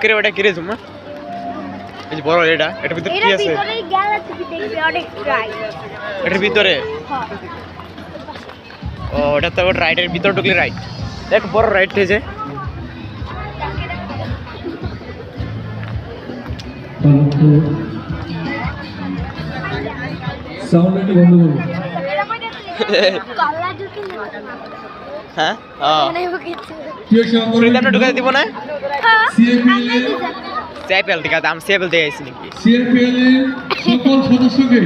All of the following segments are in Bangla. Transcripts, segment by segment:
কিরে ওটা কিরে জুম্মা এই যে বড় এটা এটার ভিতরে কি আছে এটার ভিতরে ও এটা তো রাইডের ভিতরে ঢুকলে রাইড দেখ বড় রাইড যে সাউন্ড একটু বন্ধ করুন হ্যাঁ প্রিয় আমরা ঢুকাতে দিব না সিএপিএল ঠিক আছে আমি সিএপিএল দিয়ে আইছি নাকি সিএপিএল এর সকল সদস্যকে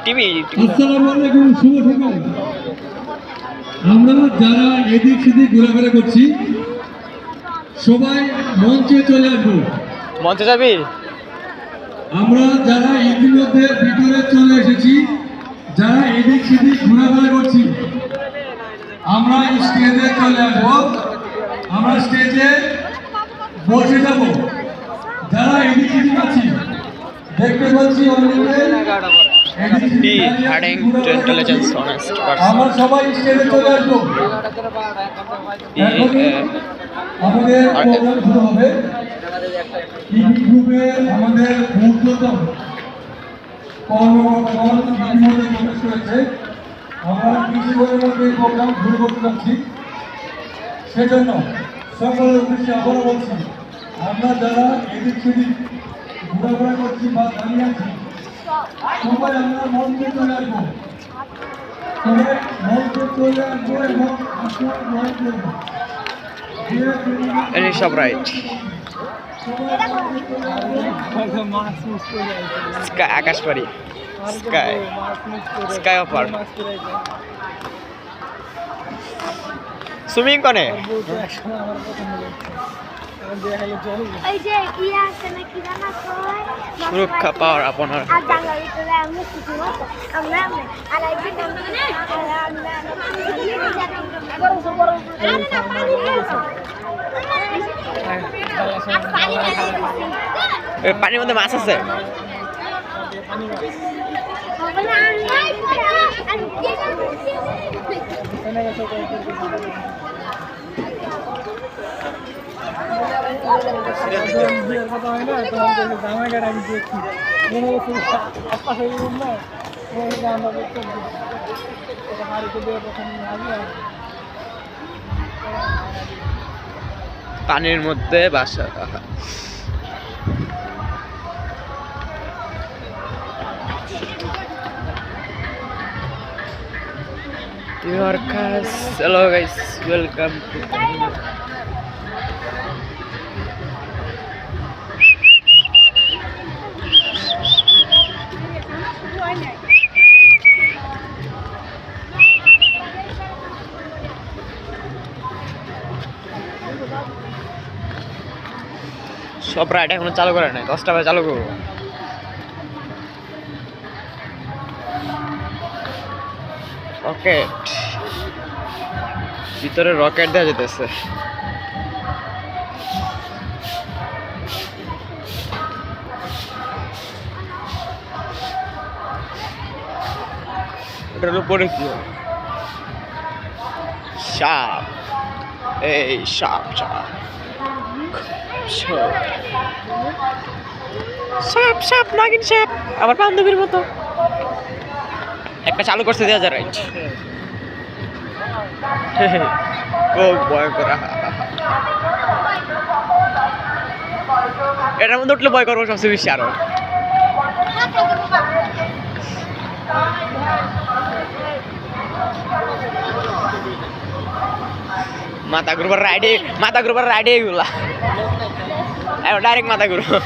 টিভি আসসালামু আলাইকুম শুভ সকাল আমরা যারা এদিক সেদিক ঘোরাফেরা করছি সবাই মঞ্চে চলে আসবো মঞ্চে যাবি আমরা যারা ইতিমধ্যে ভিতরে চলে এসেছি যারা এদিক সেদিক ঘোরাফেরা করছি আমরা স্টেজে চলে আসবো আমরা স্টেজে বসে যাব যারা এদিক সেদিক আছি দেখতে পাচ্ছি আমরা সবাই স্টেজে চলে আসবো আমাদের প্রোগ্রাম শুরু হবে টিভি গ্রুপে আমাদের ঊর্ধ্বতন কর্মকর্তাগণ ইতিমধ্যে প্রবেশ করেছে আমরা কিছুক্ষণের মধ্যে প্রোগ্রাম শুরু করতে যাচ্ছি সেজন্য সকলের উদ্দেশ্যে আবারও বলছি আমরা যারা এদিক সেদিক ঘোরাফেরা করছি বা দাঁড়িয়ে আছি সবাই আমরা মঞ্চে চলে আসবো সবাই মঞ্চে চলে আসবো এবং আসন গ্রহণ করবো সব রাইট স্কাই আকাশবাড়ি স্কাই স্কাই অফার সুইমিং কনে সুরক্ষা পাওয়ার আপনার পানির মধ্যে মাছ আছে পানির মধ্যে বাসা hello guys, welcome to সব রাইড এখনো চালু করে নাই 10টা বাজে চালু করবো রকেট ভিতরে রকেট দেওয়া যেতেছে এটার উপরে কি সাপ এই সাপ সাপ সাপ সাপ নাগিন সাপ আমার বান্ধবীর মতো একটা চালু করতে দেওয়া যায় রাইট খুব ভয় করা এটার মধ্যে উঠলে ভয় করবো সবচেয়ে বেশি আরো মাথা ঘুরবার রাইডে এগুলা ডাইরেক্ট মাথা ঘুরবো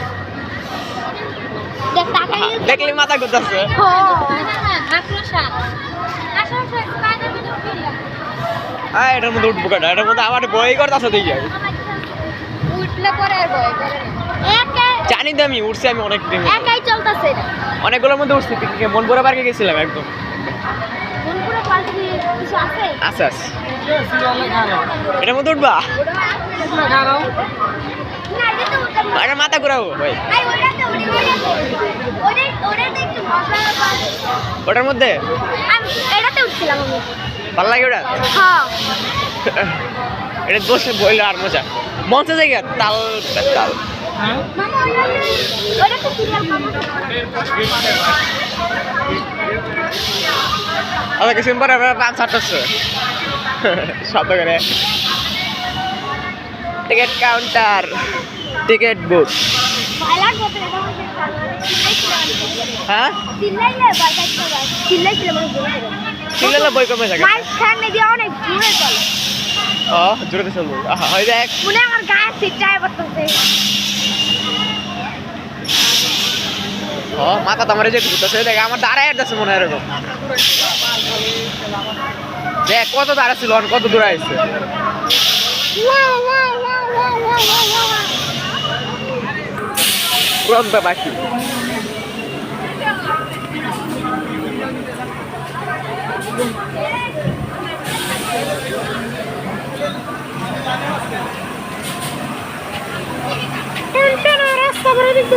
দেখলে মাথা ঘুরতেছে এটার মধ্যে উঠবো কেন এটার মধ্যে আমার ভয় করতেছে দেখি জানি তো আমি উঠছি আমি অনেক অনেকগুলোর মধ্যে উঠছি মনপুরা পার্কে গেছিলাম একদম আচ্ছা এটার মধ্যে উঠবা এটা মাথা ঘুরাবো ভাই ওটার মধ্যে ভালো লাগে ওটা এটা বসে বইলে আর মজা মঞ্চে জায়গা তাল তাল মামা ওটা তো সিরিয়াল মামা আচ্ছা কিছুদিন পরে আমরা ডান্স আটছে শব্দ করে টিকিট কাউন্টার টিকিট বুক ভাইলার কত এটা হ্যাঁ চিল্লাইলে বাইরে চলে চিল্লাইলে মানে জোরে সিলেলে বই কমে থাকে মাইক সামনে দিয়ে অনেক জোরে চলে ও জোরে চলবো হয় দেখ মনে আমার গায়ে সিটায় বসতেছে ও মাথা তো আমার এই যে ঘুরতেছে দেখ আমার দাঁড়ায় যাচ্ছে মনে হয় এরকম দেখ কত দাঁড়া ছিল কত দূরে আসছে পুরন্ত বাকি রাস্তা করে দিতে